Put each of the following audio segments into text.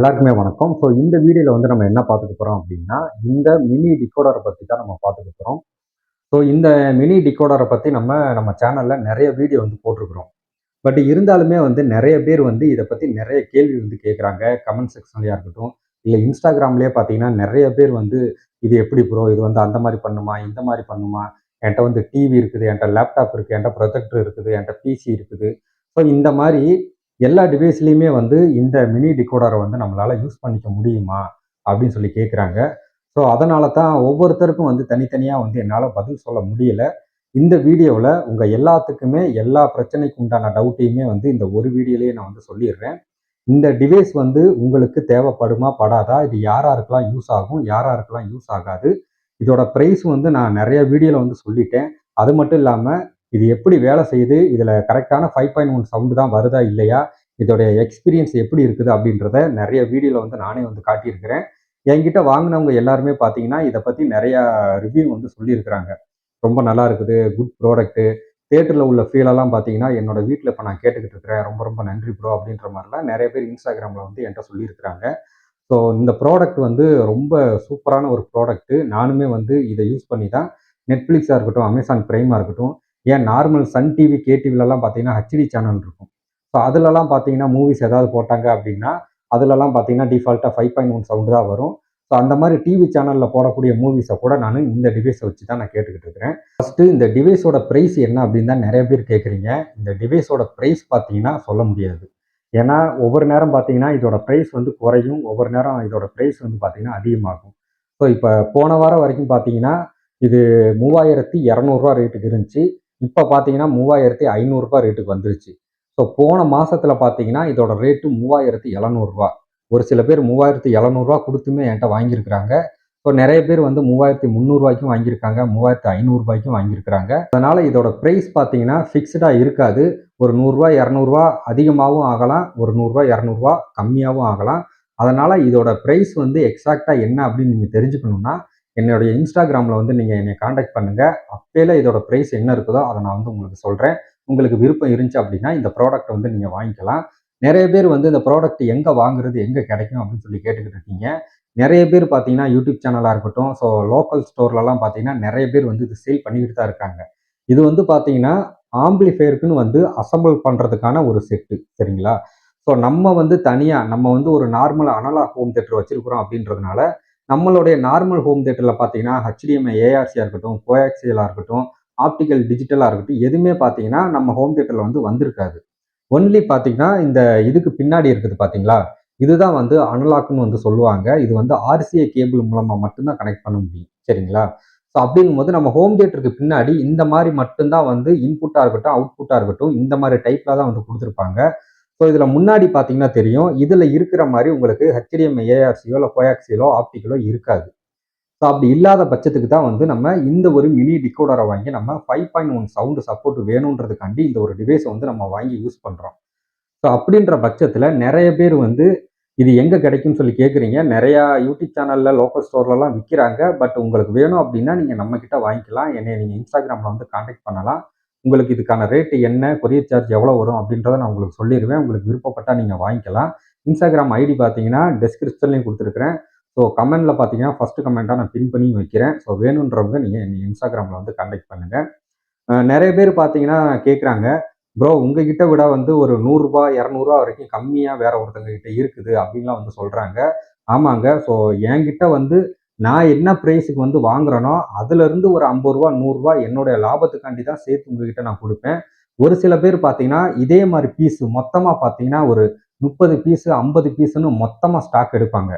எல்லாருக்குமே வணக்கம். ஸோ இந்த வீடியோல வந்து நம்ம என்ன பார்த்துக்க போறோம் அப்படின்னா, இந்த மினி டிகோடர பத்தி தான் நம்ம பார்த்துக்க போறோம். ஸோ இந்த மினி டிகோடர பத்தி நம்ம சேனல்ல நெறைய வீடியோ வந்து போட்டிருக்கிறோம். பட் இருந்தாலுமே வந்து நெறைய பேர் வந்து இத பத்தி நெறைய கேள்வி வந்து கேட்குறாங்க. கமெண்ட் செக்ஷன்லயா இருக்கட்டும், இல்ல இன்ஸ்டாகிராம்லயே பார்த்தீங்கன்னா, நெறைய பேர் வந்து "இது எப்படி ப்ரோ? இது வந்து அந்த மாரி பண்ணுமா? இந்த மாரி பண்ணுமா? என்ட்ட வந்து டிவி இருக்குது, என்ட்ட லேப்டாப் இருக்கு, என்ட்ட ப்ரொஜெக்டர் இருக்குது, என்ட்ட பிசி இருக்குது." ஸோ இந்த மாரி எல்லா டிவைஸ்லயுமே வந்து இந்த மினி டிகோடர வந்து நம்மளால யூஸ் பண்ணிக்க முடியுமா? அப்படின்னு சொல்லி கேட்குறாங்க. ஸோ அதனால தான் ஒவ்வொருத்தருக்கும் வந்து தனித்தனியா வந்து என்னால பதில் சொல்ல முடியல. இந்த வீடியோவில் உங்கள் எல்லாத்துக்குமே எல்லா பிரச்சனைக்கு உண்டான டவுட்டையுமே வந்து இந்த ஒரு வீடியோலேயே நான் வந்து சொல்லிடுறேன். இந்த டிவைஸ் வந்து உங்களுக்கு தேவைப்படுமா படாதா, இது யாராருக்கெல்லாம் யூஸ் ஆகும், யாராருக்கெல்லாம் யூஸ் ஆகாது, இதோட ப்ரைஸ் வந்து நான் நிறைய வீடியோவில் வந்து சொல்லிட்டேன். அது மட்டும் இல்லாமல் இது எப்படி வேலை செய்யுது, இதில் கரெக்டான 5.1 சவுண்டு தான் வருதா இல்லையா, இதோடைய எக்ஸ்பீரியன்ஸ் எப்படி இருக்குது அப்படின்றத நிறைய வீடியோவில் வந்து நானே வந்து காட்டியிருக்கிறேன். என்கிட்ட வாங்கினவங்க எல்லாருமே பார்த்தீங்கன்னா இதை பற்றி நிறையா ரிவ்யூ வந்து சொல்லியிருக்கிறாங்க. ரொம்ப நல்லா இருக்குது, குட் ப்ராடக்ட்டு, தியேட்டரில் உள்ள ஃபீலெல்லாம் பார்த்தீங்கன்னா என்னோட வீட்டில் இப்போ நான் கேட்டுக்கிட்டு இருக்கிறேன், ரொம்ப ரொம்ப நன்றி ப்ரோ அப்படின்ற மாதிரிலாம் நிறைய பேர் இன்ஸ்டாகிராமில் வந்து என்கிட்ட சொல்லியிருக்கிறாங்க. ஸோ இந்த ப்ராடக்ட் வந்து ரொம்ப சூப்பரான ஒரு ப்ராடக்ட்டு. நானுமே வந்து இதை யூஸ் பண்ணி தான் நெட்ஃப்ளிக்ஸாக இருக்கட்டும், அமேசான் பிரைமாக இருக்கட்டும், ஏன் நார்மல் சன் டிவி, கேடிவிலலாம் பார்த்தீங்கன்னா ஹெச்டி சேனல் இருக்கும். ஸோ அதிலலாம் பார்த்தீங்கன்னா மூவிஸ் ஏதாவது போட்டாங்க அப்படின்னா, அதிலலாம் பார்த்தீங்கன்னா டிஃபால்ட்டாக 5.1 சவுண்டு தான் வரும். ஸோ அந்த மாதிரி டிவி சேனலில் போடக்கூடிய மூவிஸை கூட நான் இந்த டிவைஸை வச்சு தான் நான் கேட்டுக்கிட்டு இருக்கிறேன். ஃபஸ்ட்டு இந்த டிவைஸோட ப்ரைஸ் என்ன அப்படின்னு தான் நிறைய பேர் கேட்குறீங்க. இந்த டிவைஸோட ப்ரைஸ் பார்த்தீங்கன்னா சொல்ல முடியாது. ஏன்னா ஒவ்வொரு நேரம் பார்த்தீங்கன்னா இதோட ப்ரைஸ் வந்து குறையும், ஒவ்வொரு நேரம் இதோட ப்ரைஸ் வந்து பார்த்தீங்கன்னா அதிகமாகும். ஸோ இப்போ போன வாரம் வரைக்கும் பார்த்தீங்கன்னா இது ரூ. 3200 ரேட்டுக்கு இருந்துச்சு. இப்போ பார்த்தீங்கன்னா ரூ. 3500 ரேட்டுக்கு வந்துருச்சு. ஸோ போன மாசத்துல பார்த்தீங்கன்னா இதோட ரேட்டு ரூ. 3700. ஒரு சில பேர் ரூ. 3700 கொடுத்துமே என்கிட்ட வாங்கியிருக்கிறாங்க. ஸோ நிறைய பேர் வந்து 3300 வாங்கியிருக்காங்க, ரூ. 3500 வாங்கியிருக்கிறாங்க. அதனால இதோட ப்ரைஸ் பார்த்தீங்கன்னா ஃபிக்ஸ்டா இருக்காது. ஒரு ரூ. 100 ரூ. 200 அதிகமாகவும் ஆகலாம், ஒரு ரூ. 100 ரூ. 200 கம்மியாகவும் ஆகலாம். அதனால இதோட ப்ரைஸ் வந்து எக்ஸாக்டா என்ன அப்படின்னு நீங்க தெரிஞ்சுக்கணும்னா, என்னுடைய இன்ஸ்டாகிராமில் வந்து நீங்கள் என்னை காண்டாக்ட் பண்ணுங்க. அப்பேல இதோட ப்ரைஸ் என்ன இருக்குதோ அதை நான் வந்து உங்களுக்கு சொல்கிறேன். உங்களுக்கு விருப்பம் இருந்துச்சு அப்படின்னா இந்த ப்ராடக்ட் வந்து நீங்கள் வாங்கிக்கலாம். நிறைய பேர் வந்து இந்த ப்ராடக்ட் எங்கே வாங்குறது, எங்கே கிடைக்கும் அப்படின்னு சொல்லி கேட்டுக்கிட்டு இருக்கீங்க. நிறைய பேர் பார்த்தீங்கன்னா யூடியூப் சேனலாக இருக்கட்டும், ஸோ லோக்கல் ஸ்டோர்லலாம் பார்த்தீங்கன்னா நிறைய பேர் வந்து இது சேல் பண்ணிக்கிட்டு தான் இருக்காங்க. இது வந்து பார்த்தீங்கன்னா ஆம்பிளிஃபையருக்குன்னு வந்து அசம்பிள் பண்ணுறதுக்கான ஒரு செட்டு, சரிங்களா? ஸோ நம்ம வந்து தனியாக நம்ம வந்து ஒரு நார்மல் அனலாக் ஹோம் தேட்டர் வச்சிருக்கிறோம் அப்படின்றதுனால நம்மளுடைய நார்மல் ஹோம் தேட்டரில் பார்த்தீங்கன்னா ஹெச்டிஎம்ஐ ஏஆர்சியாக இருக்கட்டும், கோஆக்சியலாக இருக்கட்டும், ஆப்டிக்கல் டிஜிட்டலாக இருக்கட்டும், எதுவுமே பார்த்தீங்கன்னா நம்ம ஹோம் தேட்டரில் வந்து வந்திருக்காது. ஒன்லி பார்த்தீங்கன்னா இந்த இதுக்கு பின்னாடி இருக்குது பார்த்தீங்களா, இதுதான் வந்து அனலாக்னு வந்து சொல்லுவாங்க. இது வந்து ஆர்சிஏ கேபிள் மூலமாக மட்டும்தான் கனெக்ட் பண்ண முடியும், சரிங்களா? ஸோ அப்படிங்கும்போது நம்ம ஹோம் தியேட்டருக்கு பின்னாடி இந்த மாதிரி மட்டும்தான் வந்து இன்புட்டாக இருக்கட்டும், அவுட்புட்டாக இருக்கட்டும், இந்த மாதிரி டைப்பில் தான் வந்து கொடுத்துருப்பாங்க. ஸோ இதில் முன்னாடி பார்த்தீங்கன்னா தெரியும், இதில் இருக்கிற மாதிரி உங்களுக்கு ஹெச்டிஎம்ஐ ஏஆர்சியோ இல்லை கோயாக்சியலோ ஆப்டிக்கலோ இருக்காது. ஸோ அப்படி இல்லாத பட்சத்துக்கு தான் வந்து நம்ம இந்த ஒரு மினி டிகோடரை வாங்கி நம்ம 5.1 சவுண்டு சப்போர்ட் வேணுன்றதுக்காண்டி இந்த ஒரு டிவைஸை வந்து நம்ம வாங்கி யூஸ் பண்ணுறோம். ஸோ அப்படின்ற பட்சத்தில் நிறைய பேர் வந்து இது எங்கே கிடைக்கும்னு சொல்லி கேட்குறீங்க. நிறையா யூடியூப் சேனலில் லோக்கல் ஸ்டோர்லலாம் விற்கிறாங்க. பட் உங்களுக்கு வேணும் அப்படின்னா நீங்கள் நம்மக்கிட்ட வாங்கிக்கலாம். என்னை நீங்கள் இன்ஸ்டாகிராமில் வந்து காண்டாக்ட் பண்ணலாம். உங்களுக்கு இதுக்கான ரேட்டு என்ன, கொரியர் சார்ஜ் எவ்வளோ வரும் அப்படின்றத நான் உங்களுக்கு சொல்லிடுவேன். உங்களுக்கு விருப்பப்பட்டால் நீங்கள் வாங்கிக்கலாம். இன்ஸ்டாகிராம் ஐடி பார்த்தீங்கன்னா டிஸ்கிரிப்ஷன்லையும் கொடுத்துருக்குறேன். ஸோ கமெண்ட்டில் பார்த்தீங்கன்னா ஃபஸ்ட்டு கமெண்ட்டாக நான் பின் பண்ணி வைக்கிறேன். ஸோ வேணுன்றவங்க நீங்கள் என்னை இன்ஸ்டாகிராமில் வந்து காண்டாக்ட் பண்ணுங்கள். நிறைய பேர் பார்த்தீங்கன்னா கேட்குறாங்க, ப்ரோ உங்ககிட்ட விட வந்து ஒரு ரூ. 100 ரூ. 200 வரைக்கும் கம்மியா வேற ஒருத்தங்க கிட்ட இருக்குது அப்படின்லாம் வந்து சொல்றாங்க. ஆமாங்க. ஸோ என்கிட்ட வந்து நான் என்ன பிரைஸுக்கு வந்து வாங்குறேனோ, அதுலருந்து ஒரு ரூ. 50 ரூ. 100 என்னுடைய லாபத்துக்காண்டி தான் சேர்த்து உங்ககிட்ட நான் குடுப்பேன். ஒரு சில பேர் பார்த்தீங்கன்னா, இதே மாரி பீஸ் மொத்தமா பார்த்தீங்கன்னா, ஒரு 30 பீஸு, 50 பீஸுன்னு மொத்தமா ஸ்டாக் எடுப்பாங்க.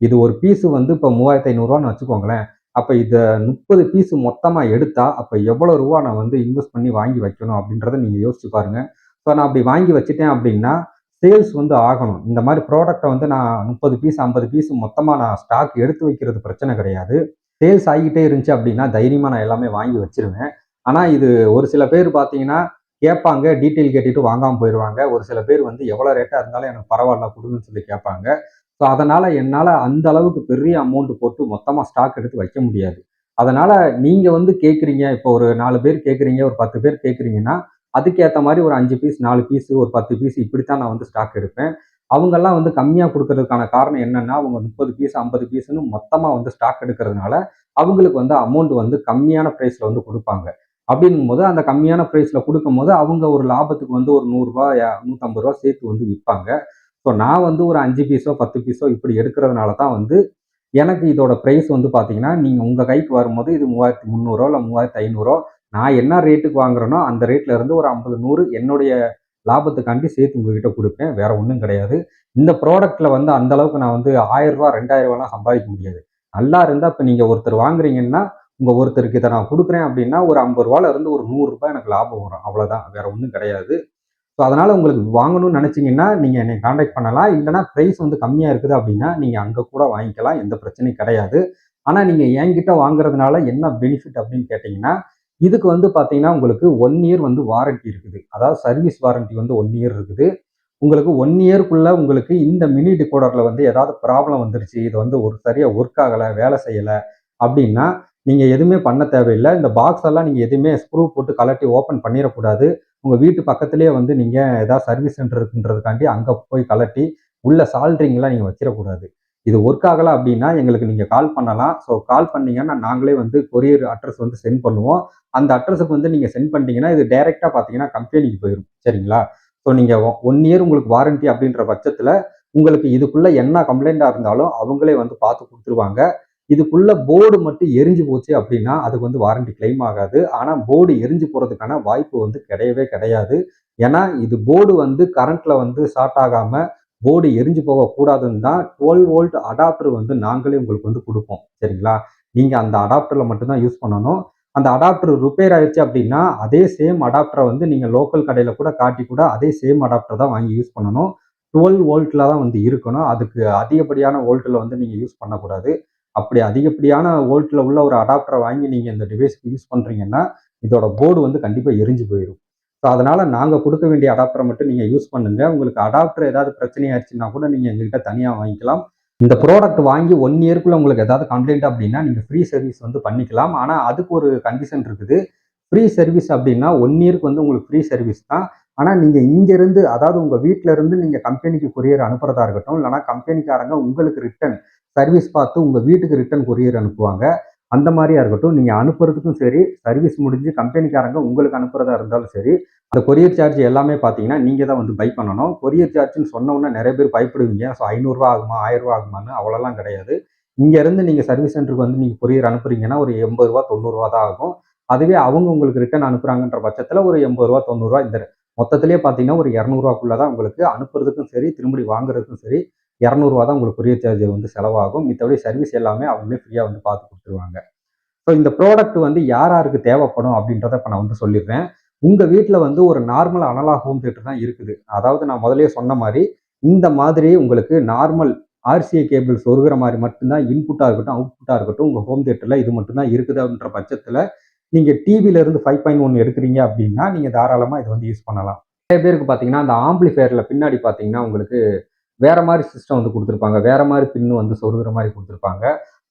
இது ஒரு பீஸு வந்து இப்போ ரூ. 3500 வச்சுக்கோங்களேன். அப்ப இத 30 பீஸ் மொத்தமா எடுத்தா, அப்ப எவ்வளோ ரூவா நான் வந்து இன்வெஸ்ட் பண்ணி வாங்கி வைக்கணும் அப்படின்றத நீங்க யோசிச்சு பாருங்க. ஸோ நான் அப்படி வாங்கி வச்சுட்டேன் அப்படின்னா, சேல்ஸ் வந்து ஆகணும். இந்த மாரி ப்ராடக்ட்ட வந்து நான் 30 பீஸ், 50 பீஸ் மொத்தமா நான் ஸ்டாக் எடுத்து வைக்கிறது பிரச்சனை கிடையாது. சேல்ஸ் ஆகிட்டே இருந்துச்சு அப்படின்னா, தைரியமா நான் எல்லாமே வாங்கி வச்சுருவேன். ஆனா இது ஒரு சில பேர் பார்த்தீங்கன்னா, கேட்பாங்க, டீட்டெயில் கேட்டுட்டு வாங்காம போயிருவாங்க. ஒரு சில பேர் வந்து எவ்வளோ ரேட்டா இருந்தாலும் எனக்கு பரவால்ல குடுங்கன்னு சொல்லி கேட்பாங்க. ஸோ அதனால என்னால அந்த அளவுக்கு பெரிய அமௌண்ட் போட்டு மொத்தமா ஸ்டாக் எடுத்து வைக்க முடியாது. அதனால நீங்க வந்து கேட்குறீங்க, இப்போ ஒரு 4 பேர் கேட்குறீங்க, ஒரு 10 பேர் கேட்குறீங்கன்னா, அதுக்கேத்த மாரி ஒரு 5 பீஸ், 4 பீஸ், ஒரு 10 பீஸ் இப்படித்தான் நான் வந்து ஸ்டாக் எடுப்பேன். அவங்கெல்லாம் வந்து கம்மியா குடுக்கறதுக்கான காரணம் என்னன்னா, அவங்க 30 பீஸ், 50 பீஸ்ன்னு மொத்தமா வந்து ஸ்டாக் எடுக்கிறதுனால, அவங்களுக்கு வந்து அமௌண்ட் வந்து கம்மியான பிரைஸ்ல வந்து குடுப்பாங்க. அப்படிங்கும்போது அந்த கம்மியான பிரைஸ்ல குடுக்கும்போது, அவங்க ஒரு லாபத்துக்கு வந்து ஒரு ரூ. 100 ரூ. 150 சேர்த்து வந்து விப்பாங்க. ஸோ நான் வந்து ஒரு 5 பீஸோ, 10 பீஸோ இப்படி எடுக்கிறதுனால தான் வந்து எனக்கு இதோட பிரைஸ் வந்து பார்த்தீங்கன்னா, நீங்க உங்க கைக்கு வரும்போது இது ரூ. 3300 இல்ல ரூ. 3500 நான் என்ன ரேட்டுக்கு வாங்குறேனோ, அந்த ரேட்ல இருந்து ஒரு 50, 100 என்னுடைய லாபத்துக்காண்டி சேர்த்து உங்ககிட்ட குடுப்பேன். வேற ஒண்ணும் கிடையாது. இந்த ப்ராடக்ட்ல வந்து அந்த அளவுக்கு நான் வந்து ரூ. 1000 ரூ. 2000லாம் சம்பாதிக்க முடியாது. நல்லா இருந்தா இப்ப நீங்க ஒருத்தர் வாங்குறீங்கன்னா, உங்க ஒருத்தருக்கு இத நான் குடுக்குறேன் அப்படின்னா, ஒரு ரூ. 50 இருந்து ஒரு ரூ. 100 எனக்கு லாபம் வரும். அவ்வளவுதான். வேற ஒண்ணும் கிடையாது. ஸோ அதனால உங்களுக்கு வாங்கணும்னு நினைச்சீங்கன்னா, நீங்க என்னைய கான்டாக்ட் பண்ணலாம். இல்லன்னா பிரைஸ் வந்து கம்மியா இருக்குது அப்படின்னா, நீங்க அங்க கூட வாங்கிக்கலாம். எந்த பிரச்சனையும் கிடையாது. ஆனா நீங்க என்கிட்ட வாங்குறதுனால என்ன பெனிஃபிட் அப்படின்னு கேட்டீங்கன்னா, இதுக்கு வந்து பார்த்தீங்கன்னா, உங்களுக்கு 1 இயர் வந்து வாரண்டி இருக்குது. அதாவது சர்வீஸ் வாரண்டி வந்து 1 இயர் இருக்குது. உங்களுக்கு 1 இயர்க்குள்ள உங்களுக்கு இந்த மினி டிகோடர்ல வந்து ஏதாவது ப்ராப்ளம் வந்துருச்சு. இது வந்து ஒரு சரியா ஒர்க் ஆகல, வேலை செய்யல அப்படின்னா, நீங்க எதுவுமே பண்ண தேவையில்ல. இந்த பாக்ஸ் எல்லாம் நீங்க எதுவுமே ஸ்க்ரூ போட்டு கழட்டி ஓப்பன் பண்ணிறக்கூடாது. உங்க வீட்டு பக்கத்திலேயே வந்து நீங்க ஏதாவது சர்வீஸ் சென்டர் இருக்குன்றதுக்காண்டி அங்க போய் கழட்டி, உள்ள சால்டரிங்லாம் நீங்க வச்சிறக்கூடாது. இது ஒர்க் ஆகல அப்படின்னா, எங்களுக்கு நீங்க கால் பண்ணலாம். ஸோ கால் பண்ணீங்கன்னா, நாங்களே வந்து கொரியர் அட்ரஸ் வந்து சென்ட் பண்ணுவோம். அந்த அட்ரஸுக்கு வந்து நீங்க சென்ட் பண்ணிட்டீங்கன்னா, இது டைரக்ட்டா பார்த்தீங்கன்னா கம்பெனிக்கு போயிரும். சரிங்களா? ஸோ நீங்க 1 இயர் உங்களுக்கு வாரண்டி அப்படின்ற பட்சத்துல, உங்களுக்கு இதுக்குள்ள என்ன கம்ப்ளைண்ட்டா இருந்தாலும் அவங்களே வந்து பார்த்து குடுத்துருவாங்க. இதுக்குள்ள போர்டு மட்டும் எரிஞ்சு போச்சு அப்படின்னா, அதுக்கு வந்து வாரண்டி கிளைம் ஆகாது. ஆனா போர்டு எரிஞ்சு போறதுக்கான வாய்ப்பு வந்து கிடையவே கிடையாது. ஏன்னா, இது போர்டு வந்து கரண்ட்ல வந்து ஷார்ட் ஆகாம, போர்டு எரிஞ்சு போகக்கூடாதுன்னு தான் 12 வோல்ட் அடாப்டர் வந்து நாங்களே உங்களுக்கு வந்து குடுப்போம். சரிங்களா? நீங்க அந்த அடாப்டர்ல மட்டும் தான் யூஸ் பண்ணணும். அந்த அடாப்டர் ரிப்பேர் ஆயிருச்சு அப்படின்னா, அதே சேம் அடாப்டர வந்து நீங்க லோக்கல் கடையில கூட காட்டி கூட அதே சேம் அடாப்டர் தான் வாங்கி யூஸ் பண்ணணும். 12 வோல்ட்ல தான் வந்து இருக்கணும். அதுக்கு அதிகப்படியான வோல்ட்ல வந்து நீங்க யூஸ் பண்ணக்கூடாது. அப்படி அதிகப்படியான வோல்ட்ல உள்ள ஒரு அடாப்டர வாங்கி நீங்க இந்த டிவைஸ்க்கு யூஸ் பண்றீங்கன்னா, இதோட போர்டு வந்து கண்டிப்பா எரிஞ்சு போயிரும். ஸோ அதனால நாங்க குடுக்க வேண்டிய அடாப்டர மட்டும் நீங்க யூஸ் பண்ணுங்க. உங்களுக்கு அடாப்டர் ஏதாவது பிரச்சனை ஆயிருச்சுன்னா கூட நீங்க எங்ககிட்ட தனியா வாங்கிக்கலாம். இந்த ப்ராடக்ட் வாங்கி 1 இயர்க்குள்ள உங்களுக்கு ஏதாவது கம்ப்ளைண்ட் அப்படின்னா, நீங்க ஃப்ரீ சர்வீஸ் வந்து பண்ணிக்கலாம். ஆனா அதுக்கு ஒரு கண்டிஷன் இருக்குது. ஃப்ரீ சர்வீஸ் அப்படின்னா 1 இயர்க்கு வந்து உங்களுக்கு ஃப்ரீ சர்வீஸ் தான். ஆனா நீங்க இங்க இருந்து அதாவது உங்க வீட்ல இருந்து நீங்க கம்பெனிக்கு கொரியர் அனுப்புறதா இருக்கட்டும், இல்லன்னா கம்பெனிக்காரங்க உங்களுக்கு ரிட்டர்ன் சர்வீஸ் பார்த்து உங்க வீட்டுக்கு ரிட்டர்ன் கொரியர் அனுப்புவாங்க. அந்த மாரியா இருக்கட்டும். நீங்க அனுப்புறதுக்கும் சரி, சர்வீஸ் முடிஞ்சு கம்பெனிக்காரங்க உங்களுக்கு அனுப்புறதா இருந்தாலும் சரி, அந்த கொரியர் சார்ஜ் எல்லாமே பார்த்தீங்கன்னா, நீங்க தான் வந்து பை பண்ணணும். கொரியர் சார்ஜ்ன்னு சொன்ன உடனே நெறைய பேர் பயப்படுவீங்க. ஸோ ரூ. 500 ஆகுமா? ரூ. 1000 ஆகுமான்னு அவ்வளோலாம் கிடையாது. இங்க இருந்து நீங்க சர்வீஸ் சென்டருக்கு வந்து நீங்க கொரியர் அனுப்புறீங்கன்னா, ஒரு ரூ. 80 ரூ. 90 தான் ஆகும். அதுவே அவங்க உங்களுக்கு ரிட்டர்ன் அனுப்புறாங்கன்ற பட்சத்துல ஒரு ரூ. 80 ரூ. 90 இந்த மொத்தத்திலேயே பார்த்தீங்கன்னா, ஒரு ரூ. 200க்குள்ள தான் உங்களுக்கு அனுப்புறதுக்கும் சரி, திரும்பி வாங்குறதுக்கும் சரி, ரூ. 200 தான் உங்களுக்கு கொரியர் சார்ஜ் வந்து செலவாகும். மித்தபடி சர்வீஸ் எல்லாமே அவங்களே ஃப்ரீயா வந்து பார்த்து குடுத்துருவாங்க. ஸோ இந்த ப்ராடக்ட் வந்து யார் யாருக்கு தேவைப்படும் அப்படின்றத இப்ப நான் வந்து சொல்லிடுறேன். உங்க வீட்ல வந்து ஒரு நார்மல் அனலாக் ஹோம் தியேட்டர் தான் இருக்குது. அதாவது நான் முதல்லயே சொன்ன மாரி, இந்த மாதிரி உங்களுக்கு நார்மல் ஆர்சிஏ கேபிள் சொருகுற மாரி மட்டும் தான் இன்புட்டா இருக்கட்டும், அவுட்புட்டா இருக்கட்டும், உங்க ஹோம் தியேட்டர்ல இது மட்டும் தான் இருக்குது அப்படின்ற பட்சத்துல, நீங்க டிவில இருந்து 5.1 எடுக்குறீங்க அப்படின்னா, நீங்க தாராளமா இத வந்து யூஸ் பண்ணலாம். நெறைய பேருக்கு பார்த்தீங்கன்னா, அந்த ஆம்பிளிஃபையர்ல பின்னாடி பார்த்தீங்கன்னா, உங்களுக்கு வேற மாரி சிஸ்டம் வந்து குடுத்துருப்பாங்க. வேற மாரி பின் வந்து சொருகுற மாரி குடுத்துருப்பாங்க.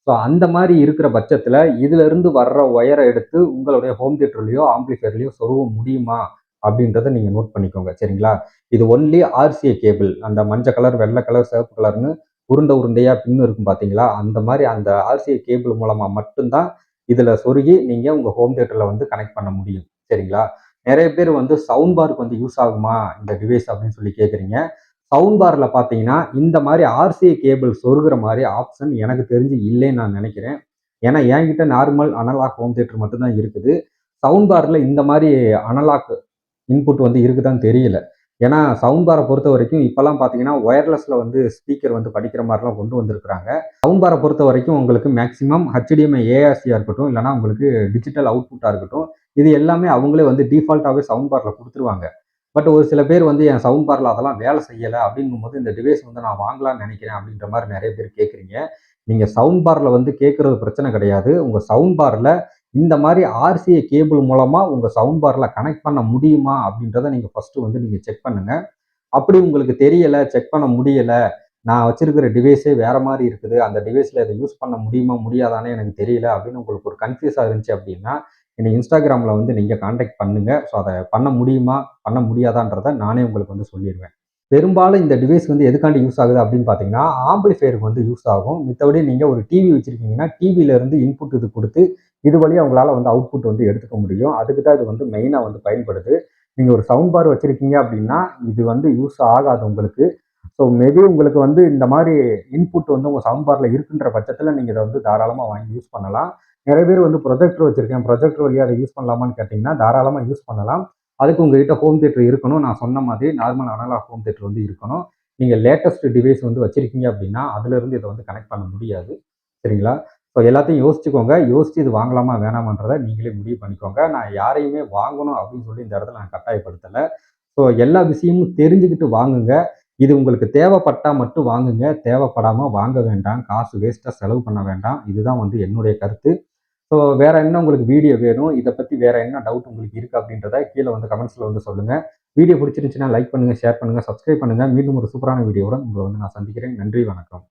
ஸோ அந்த மாரி இருக்கிற பட்சத்தில, இதிலிருந்து வர்ற ஒயர எடுத்து உங்களுடைய ஹோம் தியேட்டர்லயோ, ஆம்பிளிஃபையர்லயோ சொருக முடியுமா? அப்படின்றத நீங்க நோட் பண்ணிக்கோங்க. சரிங்களா? இது ஒன்லி ஆர்சிஏ கேபிள். அந்த மஞ்ச கலர், வெள்ள கலர், சிவப்பு கலர்ன்னு உருண்டை உருண்டையா பின் இருக்கும் பார்த்தீங்களா? அந்த மாரி அந்த ஆர்சிஏ கேபிள் மூலமா மட்டும் தான் இதில சொருகி நீங்க உங்க ஹோம் தியேட்டர்ல வந்து கனெக்ட் பண்ண முடியும். சரிங்களா? நெறைய பேர் வந்து சவுண்ட் பார்க்கு வந்து யூஸ் ஆகுமா? இந்த டிவைஸ் அப்படின்னு சொல்லி கேட்கிறீங்க. சவுண்ட் பார்ல பார்த்தீங்கன்னா, இந்த மாரி ஆர்சிஏ கேபிள் சொருகுற மாரி ஆப்ஷன் எனக்கு தெரிஞ்சு இல்லைன்னு நான் நெனைக்கிறேன். ஏன்னா, என்கிட்ட நார்மல் அனலாக் ஹோம் தியேட்டர் மட்டும் தான் இருக்குது. சவுண்ட் பார்ல இந்த மாரி அனலாக் இன்புட் வந்து இருக்குதான்னு தெரியல. ஏன்னா, சவுண்ட் பார பொறுத்தவரைக்கும் இப்பலாம் பார்த்தீங்கன்னா, ஒயர்லெஸ்ல வந்து ஸ்பீக்கர் வந்து படிக்கிற மாரிலாம் கொண்டு வந்திருக்கிறாங்க. சவுண்ட் பார பொறுத்தவரைக்கும் உங்களுக்கு மேக்ஸிமம் HDMI ஏஆர்சியா இருக்கட்டும், இல்லன்னா உங்களுக்கு டிஜிட்டல் அவுட்புட்டா இருக்கட்டும், இது எல்லாமே அவங்களே வந்து டிஃபால்ட்டாவே சவுண்ட் பார்ல குடுத்துருவாங்க. பட் ஒரு சில பேர் வந்து என் சவுண்ட் பார்ல அதெல்லாம் வேலை செய்யல அப்படிங்கும்போது, இந்த டிவைஸ் வந்து நான் வாங்கலாம்னு நெனைக்கிறேன் அப்படின்ற மாரி நெறைய பேர் கேட்கிறீங்க. நீங்க சவுண்ட் பார்ல வந்து கேட்கறது பிரச்சனை கிடையாது. உங்க சவுண்ட் பார்ல இந்த மாரி ஆர்சிஏ கேபிள் மூலமா உங்க சவுண்ட் பார்ல கனெக்ட் பண்ண முடியுமா? அப்படின்றத நீங்க ஃபர்ஸ்ட்டு வந்து நீங்க செக் பண்ணுங்க. அப்படி உங்களுக்கு தெரியல, செக் பண்ண முடியல, நான் வச்சிருக்கிற டிவைஸே வேற மாரி இருக்குது. அந்த டிவைஸ்ல இத யூஸ் பண்ண முடியுமா? முடியாதான்னே எனக்கு தெரியல அப்படின்னு உங்களுக்கு ஒரு கன்ஃப்யூஸா இருந்துச்சு அப்படின்னா, என்னை Instagramல வந்து நீங்க கான்டாக்ட் பண்ணுங்க. ஸோ அத பண்ண முடியுமா? பண்ண முடியாதான்றத நானே உங்களுக்கு வந்து சொல்லிருவேன். பெரும்பாலும் இந்த டிவைஸ் வந்து எதுக்காண்டி யூஸ் ஆகுது அப்படின்னு பார்த்தீங்கன்னா, ஆம்பிளிஃபையருக்கு வந்து யூஸ் ஆகும். மித்தபடி நீங்க ஒரு டிவி வச்சிருக்கீங்கன்னா, டிவில இருந்து இன்புட் இது குடுத்து, இது வழியா உங்களால வந்து அவுட்புட் வந்து எடுத்துக்க முடியும். அதுக்கு தான் இது வந்து மெயினா வந்து பயன்படுது. நீங்க ஒரு சவுண்ட் பார் வச்சிருக்கீங்க அப்படின்னா, இது வந்து யூஸ் ஆகாது உங்களுக்கு. ஸோ மேபி உங்களுக்கு வந்து இந்த மாரி இன்புட் வந்து உங்க சவுண்ட் பார்ல இருக்குன்ற பட்சத்தில நீங்க இத வந்து தாராளமா வாங்கி யூஸ் பண்ணலாம். நெறைய பேர் வந்து ப்ரொஜெக்டர் வச்சிருக்கேன். ப்ரொஜெக்டர் வழியா அத யூஸ் பண்ணலாமான்னு கேட்டீங்கன்னா, தாராளமா யூஸ் பண்ணலாம். அதுக்கு உங்ககிட்ட ஹோம் தியேட்டர் இருக்கணும். நான் சொன்ன மாதிரி நார்மல் அனலாக் ஹோம் தியேட்டர் வந்து இருக்கணும். நீங்க லேட்டஸ்ட் டிவைஸ் வந்து வச்சிருக்கீங்க அப்படின்னா, அதிலிருந்து இத வந்து கனெக்ட் பண்ண முடியாது. சரிங்களா? ஸோ எல்லாத்தையும் யோசிச்சுக்கோங்க. யோசிச்சு இது வாங்கலாமா, வேணாமான்றத நீங்களே முடிவு பண்ணிக்கோங்க. நான் யாரையுமே வாங்கணும் அப்படின்னு சொல்லி இந்த இடத்துல நான் கட்டாயப்படுத்தல. ஸோ எல்லா விஷயமும் தெரிஞ்சுக்கிட்டு வாங்குங்க. இது உங்களுக்கு தேவைப்பட்டா மட்டும் வாங்குங்க. தேவைப்படாம வாங்க வேண்டாம். காசு வேஸ்ட்டா செலவு பண்ண வேண்டாம். இதுதான் வந்து என்னுடைய கருத்து. ஸோ வேற என்ன உங்களுக்கு வீடியோ வேணும்? இத பத்தி வேற என்ன டவுட் உங்களுக்கு இருக்கு அப்படின்றத கீழ வந்து கமெண்ட்ஸ்ல வந்து சொல்லுங்க. வீடியோ பிடிச்சிருந்துச்சுன்னா லைக் பண்ணுங்க, ஷேர் பண்ணுங்க, சப்ஸ்கிரைப் பண்ணுங்க. மீண்டும் ஒரு சூப்பரான வீடியோவுடன் உங்கள வந்து நான் சந்திக்கிறேன். நன்றி, வணக்கம்.